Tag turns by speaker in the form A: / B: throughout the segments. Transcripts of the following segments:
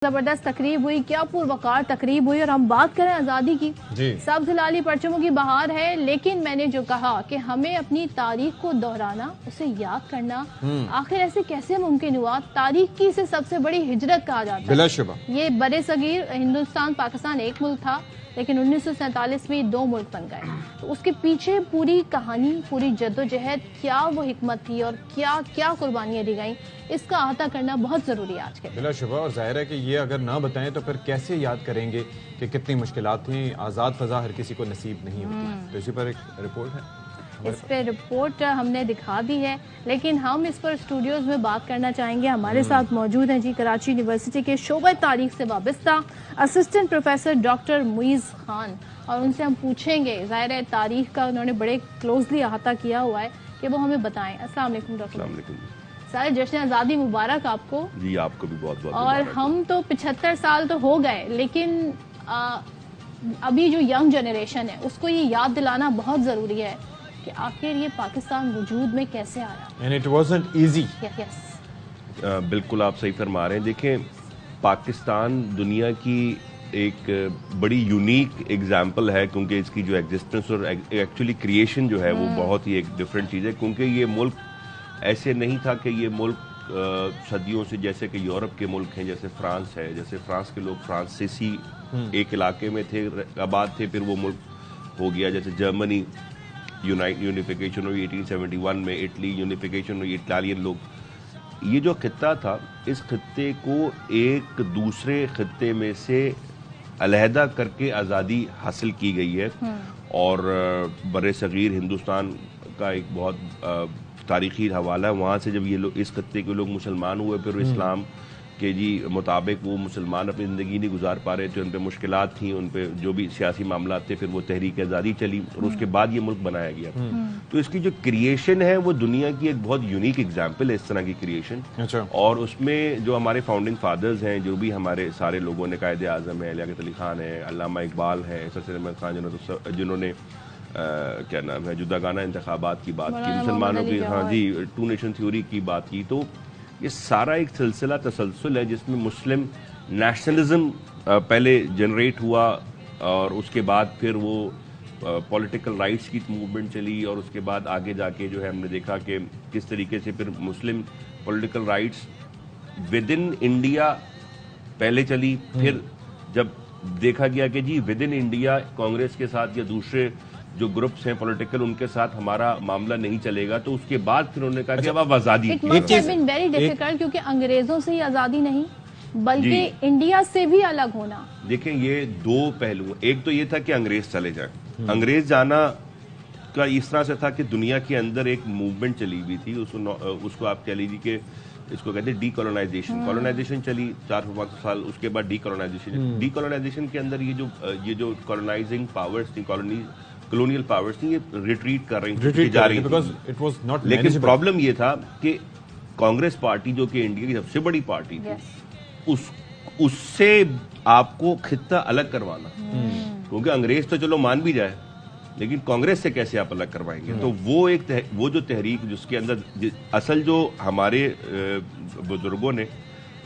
A: जबरदस्त तकरीब हुई, क्या पुरवकार तकरीब हुई। और हम बात करें आज़ादी की, सब लाली परचमों की बहार है, लेकिन मैंने जो कहा कि हमें अपनी तारीख को दोहराना, उसे याद करना, आखिर ऐसे कैसे मुमकिन हुआ। तारीख की इसे सबसे बड़ी हिजरत कहा जाता है। बिलाशुबा ये बड़े सगीर हिंदुस्तान पाकिस्तान एक मुल्क था, लेकिन 1947 में 2 मुल्क बन गए। तो उसके पीछे पूरी कहानी, पूरी जद्दोजहद, क्या वो हिकमत थी और क्या क्या कुर्बानियां दी गई, इसका अहाता करना बहुत जरूरी है आज के।
B: बिलाशुबा, और जाहिर है कि ये अगर ना बताएं तो फिर कैसे याद करेंगे कि कितनी मुश्किलात थी। आज़ाद फ़ज़ा हर किसी को नसीब नहीं होती। तो इसी पर एक रिपोर्ट है,
A: इस पे रिपोर्ट हमने दिखा दी है, लेकिन हम इस पर स्टूडियोज में बात करना चाहेंगे। हमारे साथ मौजूद हैं जी कराची यूनिवर्सिटी के शोबे तारीख से वाबस्ता assistant professor doctor Moiz Khan, और उनसे हम पूछेंगे, ज़ाहिर है तारीख का उन्होंने बड़े क्लोजली अहाता किया हुआ है, कि वो हमें बताएं। अस्सलाम वालेकुम डॉक्टर। सर जश्न आज़ादी मुबारक आपको। जी
C: आपको भी बहुत बहुत।
A: और हम तो 75 साल तो हो गए, लेकिन अभी जो यंग जनरेशन है उसको ये याद दिलाना बहुत ज़रूरी है कि आखिर ये पाकिस्तान वजूद में कैसे आया।
B: And it wasn't easy.
C: बिल्कुल आप सही फरमा रहे हैं। देखें, पाकिस्तान दुनिया की एक बड़ी यूनिक एग्जाम्पल है, क्योंकि इसकी जो एग्जिस्टेंस और एक्चुअली क्रिएशन जो है वो बहुत ही एक डिफरेंट चीज़ है। क्योंकि ये मुल्क ऐसे नहीं था कि ये मुल्क सदियों से, जैसे कि यूरोप के मुल्क हैं, जैसे फ्रांस है, जैसे फ्रांस के लोग फ्रांसीसी एक इलाके में थे, आबाद थे, फिर वो मुल्क हो गया। जैसे जर्मनी यूनिफिकेशन हुई 1871 में, इटली यूनिफिकेशन हुई, इटालियन लोग। ये जो खित्ता था, इस खित्ते को एक दूसरे खित्ते में से अलहदा करके आज़ादी हासिल की गई है। और बड़े सगीर हिंदुस्तान का एक बहुत तारीखी हवाला है। वहाँ से जब ये लोग, इस खित्ते के लोग मुसलमान हुए, फिर इस्लाम के जी मुताबिक वो मुसलमान अपनी ज़िंदगी नहीं गुजार पा रहे थे, उन पर मुश्किलात थी, उन पर जो भी सियासी मामला थे, फिर वो तहरीक आज़ादी चली और उसके बाद ये मुल्क बनाया गया। तो इसकी जो क्रिएशन है वो दुनिया की एक बहुत यूनिक एग्जाम्पल है, इस तरह की क्रिएशन।
B: अच्छा। और
C: उसमें जो हमारे फाउंडिंग फादर्स हैं, जो भी हमारे सारे लोगों ने, कायदे आज़म है, लियाकत अली खान है, अल्लामा इकबाल है, सर अहमद खान, जिन्होंने क्या नाम है, जुदागाना इंतखाबात की बात की, मुसलमानों की, हाँ जी, 2 नेशन थ्योरी की बात की। तो ये सारा एक सिलसिला तसलसल है जिसमें मुस्लिम नेशनलिज्म पहले जनरेट हुआ, और उसके बाद फिर वो पॉलिटिकल राइट्स की मूवमेंट चली, और उसके बाद आगे जाके जो है हमने देखा कि किस तरीके से फिर मुस्लिम political rights with in India पहले चली। फिर जब देखा गया कि जी विद इन इंडिया कांग्रेस के साथ या दूसरे जो ग्रुप्स हैं पॉलिटिकल, उनके साथ हमारा मामला नहीं चलेगा, तो उसके बाद फिर उन्होंने कहा कि अब आप आज़ादी।
A: It must have been very difficult, क्योंकि अंग्रेजों से ही आज़ादी नहीं बल्कि इंडिया से भी अलग होना।
C: देखें, ये 2 पहलू। एक तो ये था कि अंग्रेज चले जाए। अंग्रेज जाना का इस तरह से था कि दुनिया के अंदर एक मूवमेंट चली हुई थी, उसको आप कह लीजिए कि इसको कहते हैं डीकोलोनाइजेशन। कॉलोनाइजेशन चली 400-500 साल, उसके बाद डीकोलोनाइजेशन। डीकोलोनाइजेशन के अंदर ये जो कॉलोनाइजिंग पावर्स थी, कॉलोनियल पावर्स थी, ये रिट्रीट कर रही थी, जा रही थी। लेकिन प्रॉब्लम ये था कि कांग्रेस पार्टी, जो कि इंडिया की सबसे बड़ी पार्टी थी, उससे आपको खित्ता अलग करवाना, क्योंकि अंग्रेज तो चलो मान भी जाए, लेकिन कांग्रेस से कैसे आप अलग करवाएंगे। तो वो जो तहरीक, जिसके अंदर असल जो हमारे बुजुर्गों ने,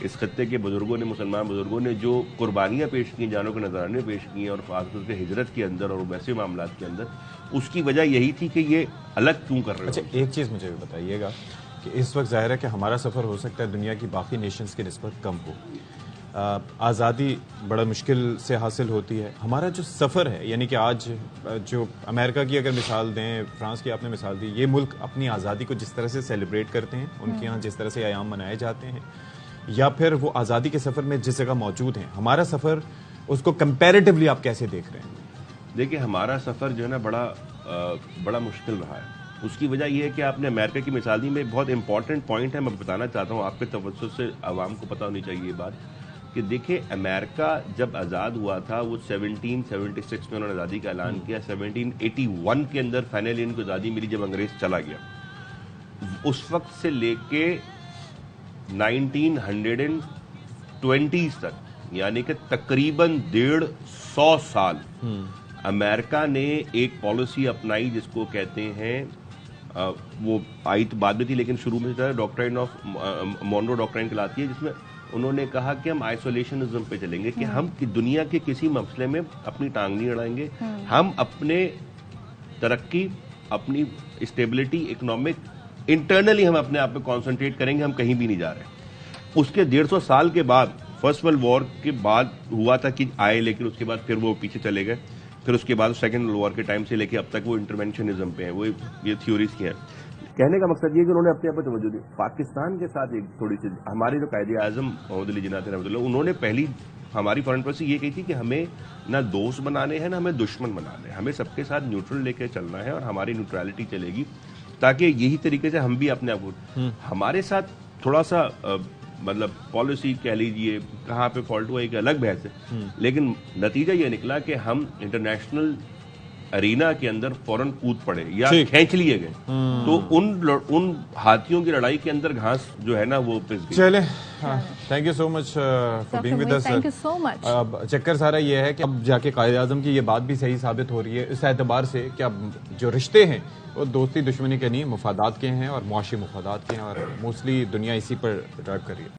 C: इस खत्ते के बुजुर्गों ने, मुसलमान बुजुर्गों ने जो कुर्बानियाँ पेश की, जानों के नजराने पेश किए, और खासतौर से हिजरत के अंदर और वैसे मामला के अंदर, उसकी वजह यही थी कि ये अलग क्यों कर रहे हो।
B: अच्छा, एक चीज़ मुझे भी बताइएगा कि इस वक्त जाहिर है कि हमारा सफ़र हो सकता है दुनिया की बाकी नेशंस की निस्बत कम हो, आज़ादी बड़ा मुश्किल से हासिल होती है। हमारा जो सफ़र है, यानी कि आज जो अमेरिका की अगर मिसाल दें, फ्रांस की आपने मिसाल दी, ये मुल्क अपनी आज़ादी को जिस तरह से सेलिब्रेट करते हैं, उनके यहाँ जिस तरह से आयाम मनाए जाते हैं, या फिर वो आज़ादी के सफ़र में जिस जगह मौजूद हैं, हमारा सफ़र, उसको कंपैरेटिवली आप कैसे देख रहे हैं?
C: देखिए, हमारा सफ़र जो है ना बड़ा मुश्किल रहा है। उसकी वजह यह है कि आपने अमेरिका की मिसाल दी, में एक बहुत इंपॉर्टेंट पॉइंट है, मैं बताना चाहता हूँ, आपके तवज्जुह से आवाम को पता होनी चाहिए ये बात, कि देखिए अमेरिका जब आज़ाद हुआ था, वो 1776 में उन्होंने आज़ादी का ऐलान किया। 1781 के अंदर फाइनली इनको आज़ादी मिली, जब अंग्रेज चला गया। उस वक्त से लेके 1920s तक, यानी कि तकरीबन 150 साल अमेरिका ने एक पॉलिसी अपनाई जिसको कहते हैं, वो आई तो बाद में थी, लेकिन शुरू में था डॉक्ट्राइन ऑफ मोनरो डॉक्ट्राइन कहलाती है, जिसमें उन्होंने कहा कि हम आइसोलेशनिज्म पे चलेंगे, कि हम कि दुनिया के किसी मसले में अपनी टांग नहीं अड़ाएंगे, हम अपने तरक्की, अपनी स्टेबिलिटी, इकोनॉमिक, इंटरनली हम अपने आप पे कॉन्सेंट्रेट करेंगे, हम कहीं भी नहीं जा रहे। उसके 150 साल के बाद, फर्स्ट वर्ल्ड वॉर के बाद हुआ था कि आए, लेकिन उसके बाद फिर वो पीछे चले गए। फिर उसके बाद सेकेंड वर्ल्ड वॉर के टाइम से लेके अब तक वो इंटरवेंशनिज्म पे है, वो ये थ्योरीज की है। कहने का मकसद ये कि उन्होंने अपने आप पर तवज्जो दी। पाकिस्तान के साथ एक थोड़ी सी हमारे जो कायदे आजम मोहम्मद अली जिन्ना थे रहमतुल्लाह, उन्होंने पहली हमारी फॉरेन पॉलिसी ये कही थी कि हमें ना दोस्त बनाने हैं ना हमें दुश्मन बनाने हैं, हमें सबके साथ न्यूट्रल लेके चलना है और हमारी न्यूट्रलिटी चलेगी, ताकि यही तरीके से हम भी अपने आप को, हमारे साथ थोड़ा सा मतलब पॉलिसी कह लीजिए कहाँ पे फॉल्ट हुआ एक अलग बहस है, लेकिन नतीजा ये निकला कि हम इंटरनेशनल अरीना के अंदर फौरन कूद पड़े या खींच लिए गए, तो उन हाथियों की लड़ाई के अंदर घास जो है ना वो पिस गई।
B: चले, thank you so much for being with us.
A: Thank you so much.
B: अब चक्कर सारा ये है कि अब जाके कायदे आजम की ये बात भी सही साबित हो रही है इस एतबार से कि अब जो रिश्ते हैं वो दोस्ती दुश्मनी के नहीं, मुफादात के हैं और मुआशी मुफादात के हैं, और मोस्टली दुनिया इसी पर ड्राइव कर रही है।